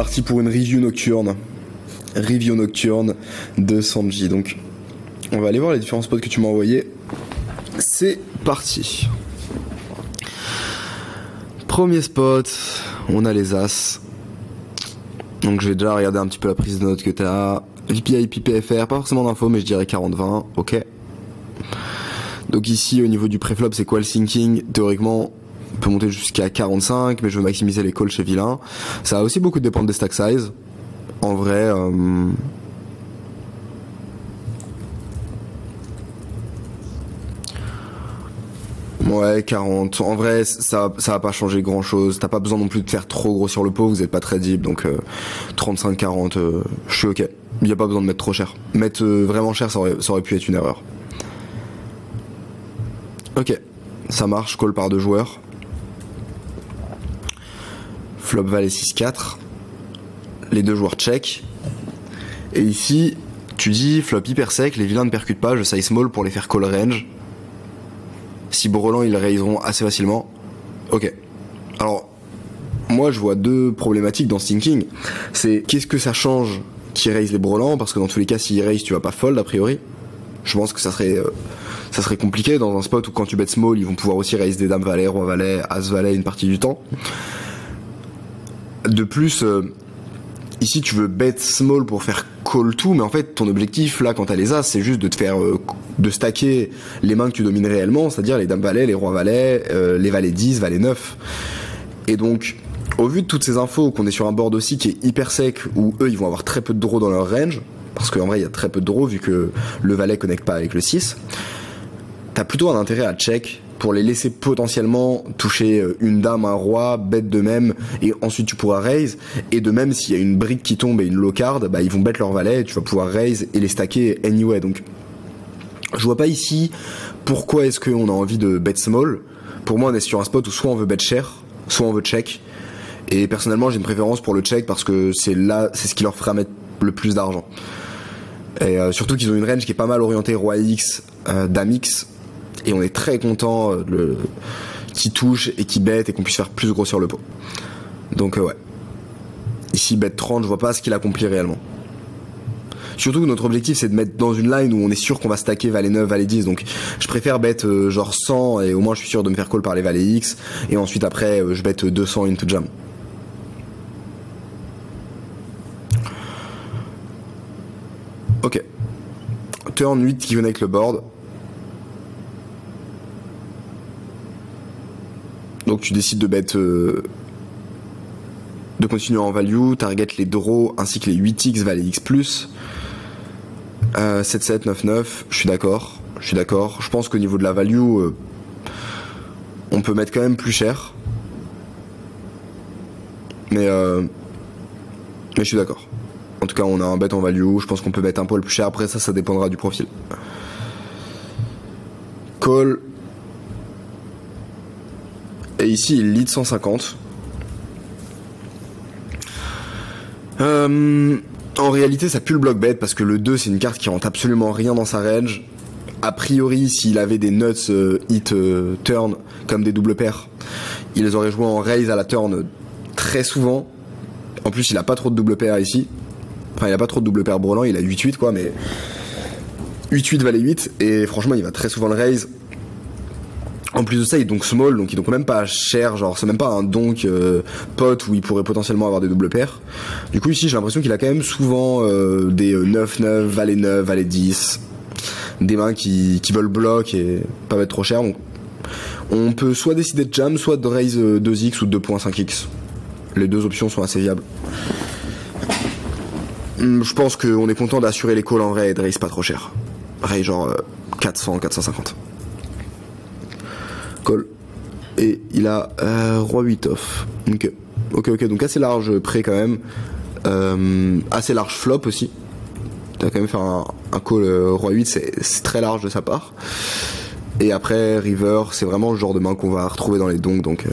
parti pour une review nocturne. Review nocturne de Sanji. Donc, on va aller voir les différents spots que tu m'as envoyés. C'est parti. Premier spot, on a les As. Donc, je vais déjà regarder un petit peu la prise de notes que t'as. VPI, PPFR, pas forcément d'infos, mais je dirais 40-20. Ok. Donc, ici, au niveau du préflop, c'est quoi le sinking? Théoriquement, on peut monter jusqu'à 45, mais je veux maximiser les calls chez vilain. Ça va aussi beaucoup dépendre des stack size. En vrai, ouais, 40. En vrai, ça va pas changer grand chose. T'as pas besoin non plus de faire trop gros sur le pot, vous êtes pas très deep, donc 35-40, je suis ok. Il y a pas besoin de mettre trop cher. Mettre vraiment cher, ça aurait pu être une erreur. Ok, ça marche, call par 2 joueurs. Flop valet 6-4. Les 2 joueurs check. Et ici, tu dis flop hyper sec, les vilains ne percutent pas, je size small pour les faire call range. Si Brelan, ils raiseront assez facilement. Ok. Alors, moi, je vois 2 problématiques dans ce thinking. C'est qu'est-ce que ça change qui raise les Brelan, parce que dans tous les cas, s'ils raise, tu vas pas fold a priori. Je pense que ça serait compliqué dans un spot où quand tu bet small, ils vont pouvoir aussi raise des dames valet, roi valet, as valet une partie du temps. De plus, ici tu veux bet small pour faire call tout, mais en fait ton objectif là quand t'as les as, c'est juste de te faire de stacker les mains que tu domines réellement, c'est-à-dire les dames valet, les rois valet, les valets 10, valets 9. Et donc au vu de toutes ces infos, qu'on est sur un board aussi qui est hyper sec, où eux ils vont avoir très peu de draw dans leur range, parce qu'en vrai il y a très peu de draw vu que le valet connecte pas avec le 6, t'as plutôt un intérêt à check pour les laisser potentiellement toucher une dame, un roi, bet de même, et ensuite tu pourras raise, et de même s'il y a une brique qui tombe et une low card, bah ils vont bet leur valet, et tu vas pouvoir raise et les stacker anyway. Donc je vois pas ici pourquoi est-ce qu'on a envie de bet small. Pour moi on est sur un spot où soit on veut bet cher, soit on veut check, et personnellement j'ai une préférence pour le check parce que c'est ce qui leur fera mettre le plus d'argent. Et surtout qu'ils ont une range qui est pas mal orientée roi X, dame X, et on est très content qui touche et qui bet et qu'on puisse faire plus grossir le pot. Donc ouais. Ici bet 30, je vois pas ce qu'il accomplit réellement. Surtout que notre objectif c'est de mettre dans une line où on est sûr qu'on va stacker valet 9, valet 10, donc je préfère bet genre 100 et au moins je suis sûr de me faire call par les valets X, et ensuite après je bet 200 into jam. Ok. Turn 8 qui connecte le board. Donc tu décides de bet de continuer en value, target les draws ainsi que les 8x valet x+. 7-7, 9-9, je suis d'accord. Je pense qu'au niveau de la value, on peut mettre quand même plus cher. Mais je suis d'accord. En tout cas, on a un bet en value, je pense qu'on peut mettre un poil plus cher. Après ça dépendra du profil. Call. Et ici, il lead 150. En réalité, ça pue le block bet parce que le 2, c'est une carte qui rentre absolument rien dans sa range. A priori, s'il avait des nuts hit turn comme des doubles paires, il les aurait joués en raise à la turn très souvent. En plus, il a pas trop de double paires ici. Enfin, il a pas trop de double paires Brelan, il a 8-8 quoi, mais 8-8 valet 8, et franchement, il va très souvent le raise. En plus de ça, il est donc small, donc il est donc même pas cher, genre c'est même pas un donk pot où il pourrait potentiellement avoir des doubles paires. Du coup ici j'ai l'impression qu'il a quand même souvent des 9-9, valet 9, valet 10, des mains qui veulent bloc et pas mettre trop cher. Donc on peut soit décider de jam, soit de raise 2x ou 2.5x. Les deux options sont assez viables. Je pense qu'on est content d'assurer les calls en vrai et de raise pas trop cher. Raise genre 400, 450. Call. Et il a roi 8 off. Ok, donc assez large prêt quand même. Assez large flop aussi. Tu vas quand même faire un call roi 8, c'est très large de sa part. Et après river, c'est vraiment le genre de main qu'on va retrouver dans les donks, donc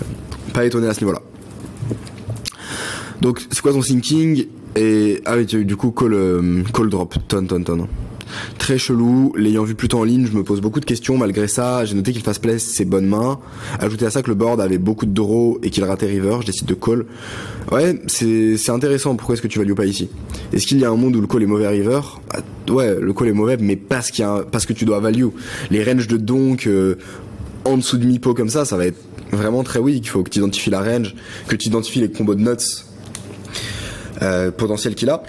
pas étonné à ce niveau-là. Donc c'est quoi son thinking? Et ah oui, du coup call drop, ton. Très chelou, l'ayant vu plus tôt en ligne, je me pose beaucoup de questions. Malgré ça, j'ai noté qu'il fasse place ses bonnes mains. Ajouter à ça que le board avait beaucoup de draw et qu'il ratait river, je décide de call. Ouais, c'est intéressant. Pourquoi est-ce que tu value pas ici? Est-ce qu'il y a un monde où le call est mauvais à river? Ouais, le call est mauvais, mais parce que tu dois value. Les ranges de donk en dessous de mi-pot comme ça va être vraiment très weak. Il faut que tu identifies la range, que tu identifies les combos de nuts potentiels qu'il a.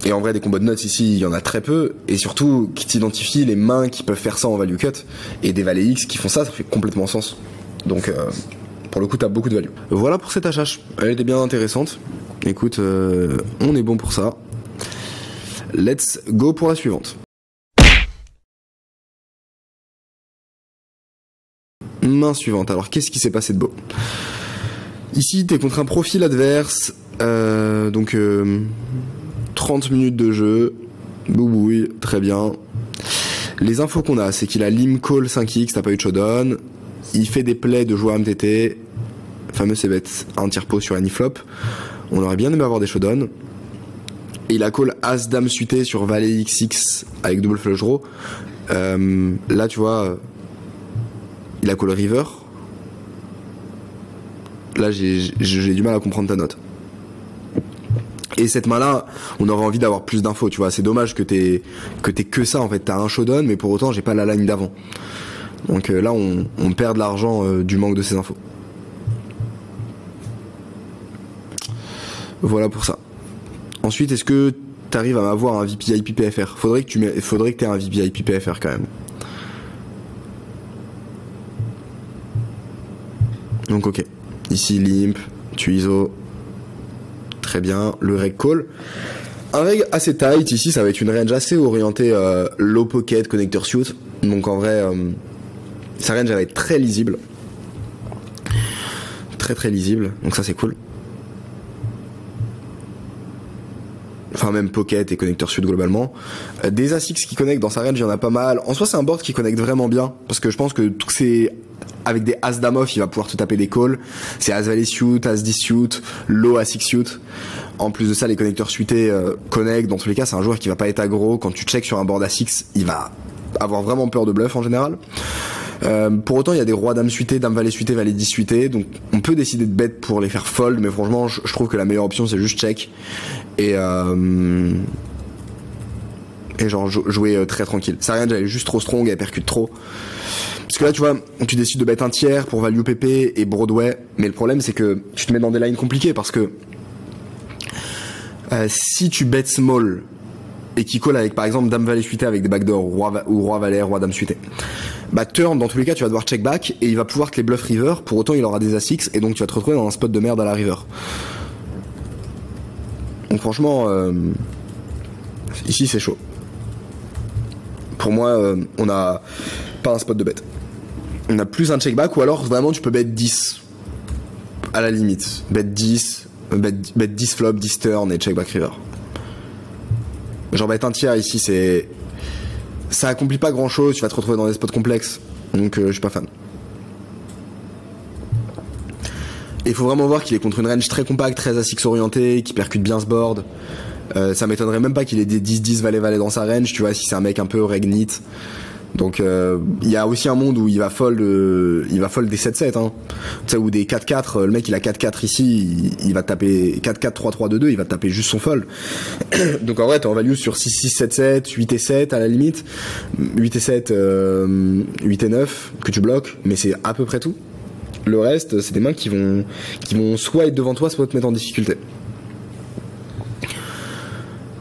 Et en vrai, des combos de nuts ici, il y en a très peu. Et surtout, qui t'identifie les mains qui peuvent faire ça en value cut. Et des valets X qui font ça fait complètement sens. Donc, pour le coup, t'as beaucoup de value. Voilà pour cette HH. Elle était bien intéressante. Écoute, on est bon pour ça. Let's go pour la suivante. Main suivante. Alors, qu'est-ce qui s'est passé de beau? Ici, t'es contre un profil adverse. 30 minutes de jeu, boubouille, très bien. Les infos qu'on a, c'est qu'il a lim call 5x, t'as pas eu de showdown. Il fait des plays de joueurs MTT, fameux c-bet, un tiers pot sur any flop. On aurait bien aimé avoir des showdown. Et il a call as dame suité sur valet xx avec double flush draw. Là, tu vois, il a call river. Là, j'ai du mal à comprendre ta note. Et cette main-là, on aurait envie d'avoir plus d'infos, tu vois. C'est dommage que t'aies que ça, en fait. T'as un showdown, mais pour autant, j'ai pas la line d'avant. Donc là, on perd de l'argent du manque de ces infos. Voilà pour ça. Ensuite, est-ce que t'arrives à m'avoir un VPI PPFR? Faudrait que t'aies un VPI PPFR quand même. Donc ok. Ici, limp, tu ISO. Très bien, le reg call. Un reg assez tight, ici ça va être une range assez orientée low pocket, connecteur suit. Donc en vrai, sa range elle va être très lisible. Très lisible, donc ça c'est cool. Enfin même pocket et connecteur suit globalement. Des A6 qui connectent dans sa range, il y en a pas mal. En soi c'est un board qui connecte vraiment bien, parce que je pense que tout c'est... Avec des As Dame off, il va pouvoir te taper des calls. C'est As Valet suit, As 10 suit, Low A6 suit. En plus de ça, les connecteurs suités connectent. Dans tous les cas, c'est un joueur qui va pas être aggro. Quand tu check sur un board A6, il va avoir vraiment peur de bluff en général. Pour autant, il y a des rois Dame suité, Dame Valet suité, Valet 10 suité. Donc, on peut décider de bet pour les faire fold. Mais franchement, je trouve que la meilleure option, c'est juste check. Et genre jouer très tranquille. Sa range elle est juste trop strong, elle percute trop. Parce que là tu vois, tu décides de bet un tiers pour value PP et Broadway, mais le problème c'est que tu te mets dans des lines compliquées parce que si tu bet small et qui colle avec par exemple Dame Valet suité avec des backdoors ou Roi Valet, Roi Dame suité, bah turn dans tous les cas tu vas devoir check back et il va pouvoir te les bluff river, pour autant il aura des A6 et donc tu vas te retrouver dans un spot de merde à la river. Donc franchement ici c'est chaud. Pour moi on a pas un spot de bet. On a plus un check back ou alors vraiment tu peux bet 10 à la limite. Bet 10 flop, 10 turn et check back river. Genre bet un tiers ici c'est... Ça accomplit pas grand chose, tu vas te retrouver dans des spots complexes. Donc je suis pas fan. Et il faut vraiment voir qu'il est contre une range très compacte, très A6 orientée, qui percute bien ce board. Ça m'étonnerait même pas qu'il ait des 10-10 valet-valet dans sa range, tu vois, si c'est un mec un peu regnit. Donc il y a aussi un monde où il va fold des 7-7 hein. Tu sais, ou des 4-4, le mec il a 4-4 ici, il va taper 4-4 3-3-2-2, il va taper juste son fold. Donc en vrai t'es en value sur 6-6-7-7, 8-7 à la limite, 8-7, 8-9 que tu bloques, mais c'est à peu près tout. Le reste c'est des mains qui vont soit être devant toi, soit te mettre en difficulté.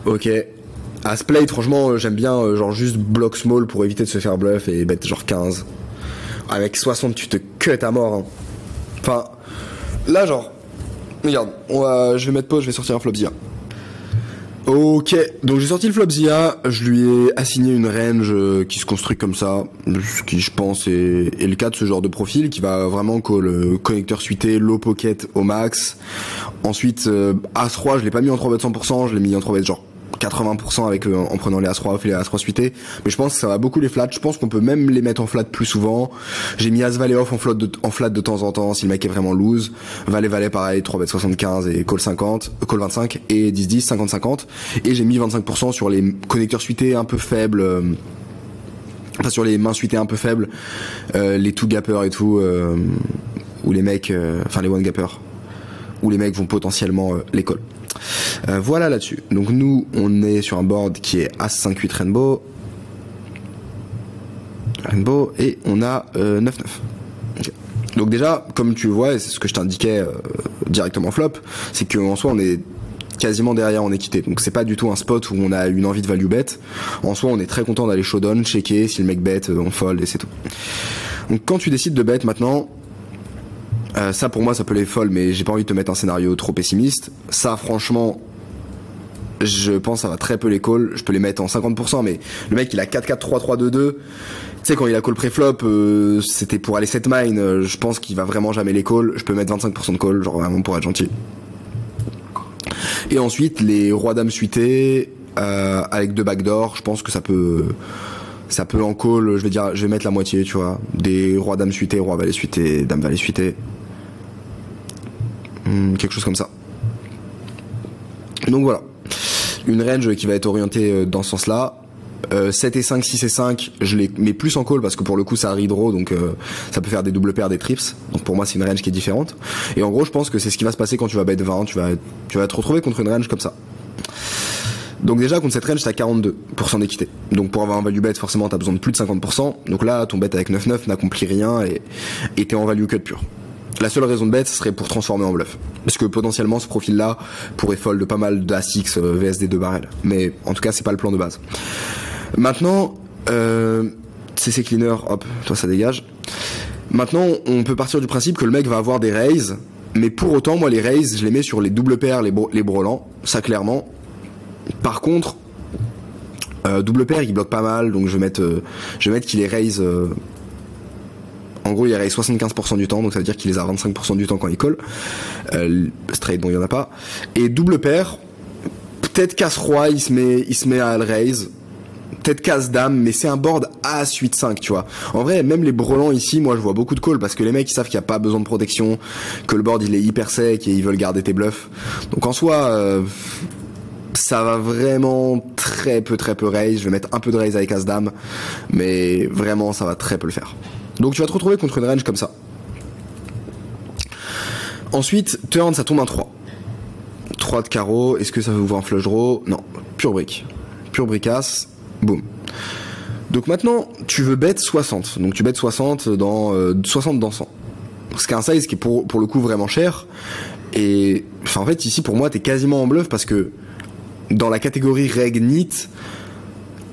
Ok. À ce play, franchement, j'aime bien genre juste block small pour éviter de se faire bluff et bet genre 15. Avec 60, tu te cut à mort. Hein. Enfin, là genre, regarde, je vais mettre pause, je vais sortir un flop Zia. Ok, donc j'ai sorti le flop Zia, je lui ai assigné une range qui se construit comme ça, ce qui je pense est le cas de ce genre de profil, qui va vraiment call connecteur suité, low pocket au max. Ensuite, As-3, je l'ai pas mis en 3 bet 100%, je l'ai mis en 3 bet genre 80% avec en prenant les As-3 off et les As-3 suités, mais je pense que ça va beaucoup les flats. Je pense qu'on peut même les mettre en flat plus souvent. J'ai mis As-Valet off en flat de temps en temps si le mec est vraiment loose. Valet pareil, 3 bet 75 et call 50, call 25 et 10-10, 50-50. Et j'ai mis 25% sur les connecteurs suités un peu faibles enfin sur les mains suitées un peu faibles, les two gappers et tout, où les mecs, enfin les one gappers, où les mecs vont potentiellement les call. Voilà là-dessus. Donc nous, on est sur un board qui est As-5-8 Rainbow. Et on a 9-9. Okay. Donc déjà, comme tu vois, et c'est ce que je t'indiquais directement flop, c'est qu'en soi on est quasiment derrière en équité. Donc c'est pas du tout un spot où on a une envie de value bet. En soi, on est très content d'aller showdown, checker, si le mec bet, on fold et c'est tout. Donc quand tu décides de bet maintenant, ça pour moi ça peut les fold, mais j'ai pas envie de te mettre un scénario trop pessimiste. Ça franchement, je pense ça va très peu les call. Je peux les mettre en 50%, mais le mec il a 4-4, 3-3, 2-2. Tu sais, quand il a call pré-flop, c'était pour aller set mine, je pense qu'il va vraiment jamais les call. Je peux mettre 25% de call, genre vraiment pour être gentil. Et ensuite, les rois dames suités, avec 2 backdoor, je pense que ça peut en call, je vais mettre la moitié, tu vois. Des rois dames suités, roi valet suité, dame valet suité. Quelque chose comme ça. Donc voilà. Une range qui va être orientée dans ce sens-là. 7 et 5, 6 et 5, je les mets plus en call parce que pour le coup ça redraw, donc ça peut faire des double paires, des trips. Donc pour moi c'est une range qui est différente. Et en gros je pense que c'est ce qui va se passer quand tu vas bet 20, tu vas te retrouver contre une range comme ça. Donc déjà contre cette range t'as 42% d'équité. Donc pour avoir un value bet forcément t'as besoin de plus de 50%. Donc là ton bet avec 9-9 n'accomplit rien et t'es en value cut pur. La seule raison de bet ce serait pour transformer en bluff. Parce que potentiellement ce profil là pourrait fold pas mal d'As-X VS des 2 barrels. Mais en tout cas c'est pas le plan de base. Maintenant, CC cleaner, hop, toi ça dégage. Maintenant, on peut partir du principe que le mec va avoir des raises, mais pour autant, moi les raises, je les mets sur les double paires, les brelans, ça clairement. Par contre, double paire, il bloque pas mal, donc je vais mettre qu'il les raise. En gros, il les raise 75% du temps, donc ça veut dire qu'il les a 25% du temps quand il colle. Straight, bon, il y en a pas. Et double paire, peut-être casse-roi, il se met à le raise. Peut-être casse-dame, mais c'est un board As-8-5, tu vois. En vrai, même les brelans ici, moi je vois beaucoup de calls parce que les mecs ils savent qu'il n'y a pas besoin de protection, que le board il est hyper sec et ils veulent garder tes bluffs. Donc en soi, ça va vraiment très peu raise. Je vais mettre un peu de raise avec As-dame, mais vraiment ça va très peu le faire. Donc tu vas te retrouver contre une range comme ça. Ensuite, turn, ça tombe un 3. 3 de carreau, est-ce que ça veut ouvrir un flush draw? Non, pure brick. Pure bricasse. Boum. Donc maintenant, tu veux bet 60. Donc tu bet 60 dans 60 dans 100. Ce qui est un size qui est pour le coup vraiment cher. Et enfin, en fait, ici pour moi, t'es quasiment en bluff parce que dans la catégorie reg neat,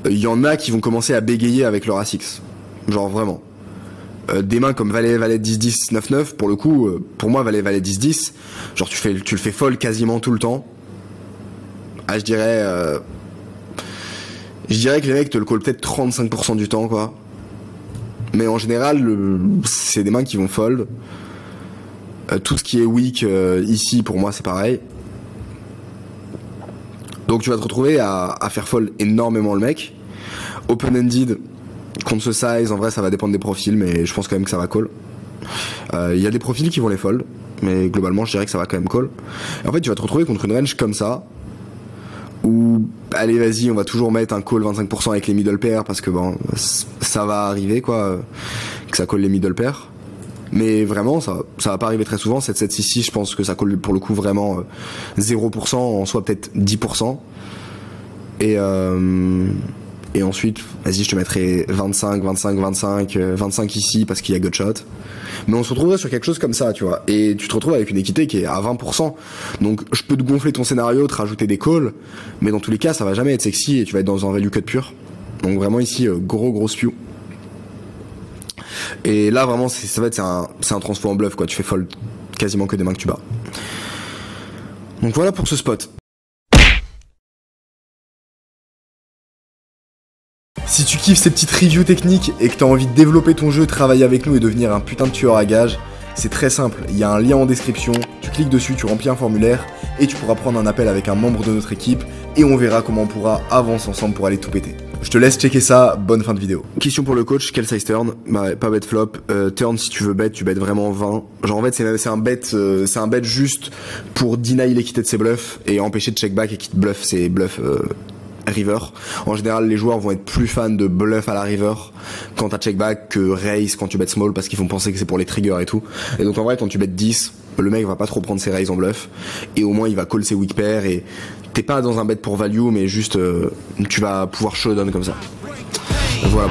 il y en a qui vont commencer à bégayer avec leur As-X. Genre vraiment. Des mains comme valet 10-10, 9-9, pour le coup, pour moi, valet 10-10, genre tu le fais fold quasiment tout le temps. Ah, je dirais que les mecs te le call peut-être 35% du temps, quoi. Mais en général, c'est des mains qui vont fold. Tout ce qui est weak, ici, pour moi, c'est pareil. Donc tu vas te retrouver à faire fold énormément le mec. Open-ended, contre ce size, en vrai, ça va dépendre des profils, mais je pense quand même que ça va call. Il y a des profils qui vont les fold, mais globalement, je dirais que ça va quand même call. Et en fait, tu vas te retrouver contre une range comme ça, où allez vas-y on va toujours mettre un call 25% avec les middle pairs parce que bon ça va arriver quoi que ça call les middle pairs, mais vraiment ça va pas arriver très souvent. 7-7-6-6 je pense que ça call pour le coup vraiment 0%, en soit peut-être 10%, et ensuite vas-y je te mettrai 25 ici parce qu'il y a gutshot. Mais on se retrouverait sur quelque chose comme ça, tu vois. Et tu te retrouves avec une équité qui est à 20%. Donc je peux te gonfler ton scénario, te rajouter des calls, mais dans tous les cas, ça va jamais être sexy et tu vas être dans un value cut pur. Donc vraiment ici, gros spew. Et là vraiment, c'est un transfo en bluff, quoi. Tu fais fold quasiment que des mains que tu bats. Donc voilà pour ce spot. Si tu kiffes ces petites reviews techniques et que tu as envie de développer ton jeu, travailler avec nous et devenir un putain de tueur à gages, c'est très simple, il y a un lien en description, tu cliques dessus, tu remplis un formulaire et tu pourras prendre un appel avec un membre de notre équipe et on verra comment on pourra avancer ensemble pour aller tout péter. Je te laisse checker ça, bonne fin de vidéo. Question pour le coach, quel size turn? Bah pas bet flop, turn si tu veux bet, tu bet vraiment 20. Genre en fait c'est un bet juste pour deny l'équité de ses bluffs et empêcher de check back et qu'il te bluff ses bluffs river. En général, les joueurs vont être plus fans de bluff à la river quand t'as check back que raise quand tu bet small parce qu'ils vont penser que c'est pour les triggers et tout. Et donc en vrai, quand tu bet 10, le mec va pas trop prendre ses raise en bluff et au moins il va call ses weak pairs et t'es pas dans un bet pour value mais juste tu vas pouvoir showdown comme ça. Voilà.